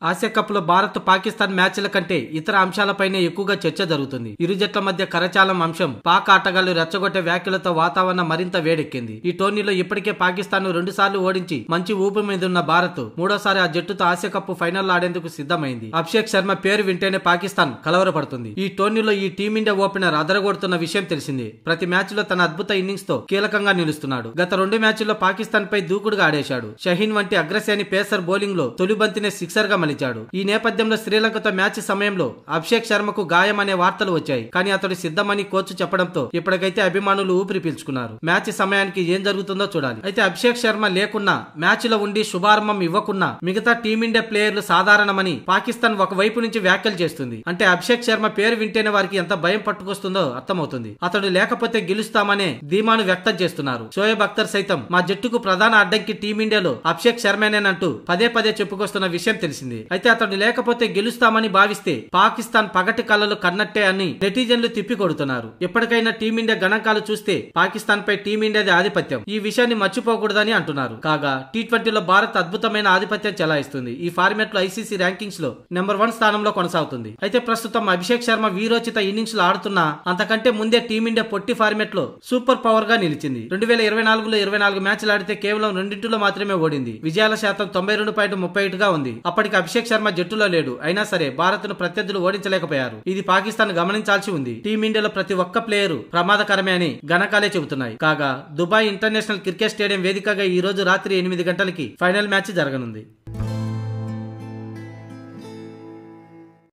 Asia cup లో భారత్ పాకిస్తాన్ మ్యాచ్ల కంటే ఇతర అంశాలపైనే ఎక్కువగా చర్చ జరుగుతుంది. ఇరు జట్ల మధ్య కరచాలం అంశం పాక్ ఆటగాళ్లు రెచ్చగొట్టే వ్యాఖ్యలతో వాతావరణం మరింత వేడెక్కింది. ఈ టోర్నీలో ఇప్పటికే పాకిస్తాన్ ను 2 సార్లు ఓడించి మంచి ఊపు మీదున్న భారత్ మూడోసారి ఆ జట్టుతో ఆసియా కప్ ఫైనల్ ఆడేందుకు సిద్ధమైంది. అభిషేక్ శర్మ పేరు వింటేనే పాకిస్తాన్ కలవరపడుతుంది. ఈ టోర్నీలో ఈ టీమిండియా ఓపెనర్ అదరగొడుతున్న విషయం తెలిసిందే. ప్రతి మ్యాచ్ లో తన అద్భుత ఇన్నింగ్స్ తో కీలకంగా నిలుస్తున్నాడు. గత 2 మ్యాచ్ల్లో పాకిస్తాన్ పై దూకుడుగా ఆడేశాడు. షహీన్ వంటి అగ్రశ్రేణి పేసర్ బౌలింగ్ లో తొలి బంతినే సిక్సర్ గా మలిచాడు. ఈ నేపథ్యంలో శ్రీలంకతో మ్యాచ్ సమయంలో అభిషేక్ శర్మకు గాయం అనే వార్తలు వచ్చాయి. కానీ అతడు సిద్ధమని కోచ్ చెప్పడంతో ఇప్పటికైతే అభిమానులు ఊపిరి పీల్చుకున్నారు. మ్యాచ్ సమయానికి ఏం జరుగుతుందో చూడాలి. అయితే అభిషేక్ శర్మ లేకున్నా మ్యాచ్ లో ఉండి శుభారంభం ఇవ్వకున్నా మిగతా టీమిండియా ప్లేయర్లు సాధారణమని పాకిస్తాన్ ఒకవైపు నుంచి వ్యాఖ్యలు చేస్తుంది. అంటే అభిషేక్ శర్మ పేరు వింటేనే వారికి ఎంత భయం పట్టుకొస్తుందో అర్థమవుతుంది. అతడు లేకపోతే గెలుస్తామనే ధీమాను వ్యక్తం చేస్తున్నారు. షోయబ్ అఖ్తర్ సైతం మా జట్టుకు ప్రధాన అడ్డంకి టీమిండియాలో అభిషేక్ శర్మేనేనంటూ పదే పదే చెప్పుకొస్తున్న విషయం తెలిసింది. అయితే అతడు లేకపోతే గెలుస్తామని భావిస్తే పాకిస్తాన్ పగటి కళ్ళలు కన్నట్టే అని నెటిజన్లు తిప్పికొడుతున్నారు. ఎప్పటికైనా టీమిండియా గణాంకాలు చూస్తే పాకిస్తాన్ పై టీమిండియాది ఆధిపత్యం. ఈ విషయాన్ని మర్చిపోకూడదని అంటున్నారు. కాగా టీ20లో భారత్ అద్భుతమైన ఆధిపత్యం చెలాయిస్తుంది. ఈ ఫార్మాట్ లో ఐసీసీ ర్యాంకింగ్స్ లో నెంబర్ 1 స్థానంలో కొనసాగుతుంది. అయితే ప్రస్తుతం అభిషేక్ శర్మ వీరోచిత ఇన్నింగ్స్ లో ఆడుతున్నా అంతకంటే ముందే టీమిండియా పొట్టి ఫార్మాట్ లో సూపర్ పవర్ గా నిలిచింది. 2024లో 24 మ్యాచ్లు ఆడితే కేవలం 2 మాత్రమే ఓడింది. విజయాల శాతం 92.31 గా ఉంది. అప్పటికి అభిషేక్ శర్మ జట్టులో లేడు. అయినా సరే భారత్ ను ప్రత్యర్థులు ఓడించలేకపోయారు. ఇది పాకిస్తాన్ గమనించాల్సి ఉంది. టీమిండియాలో ప్రతి ఒక్క ప్లేయరు ప్రమాదకరమే అని గణకాలే చెబుతున్నాయి. కాగా దుబాయ్ ఇంటర్నేషనల్ క్రికెట్ స్టేడియం వేదికగా ఈ రోజు రాత్రి 8 గంటలకి ఫైనల్ మ్యాచ్ జరగనుంది.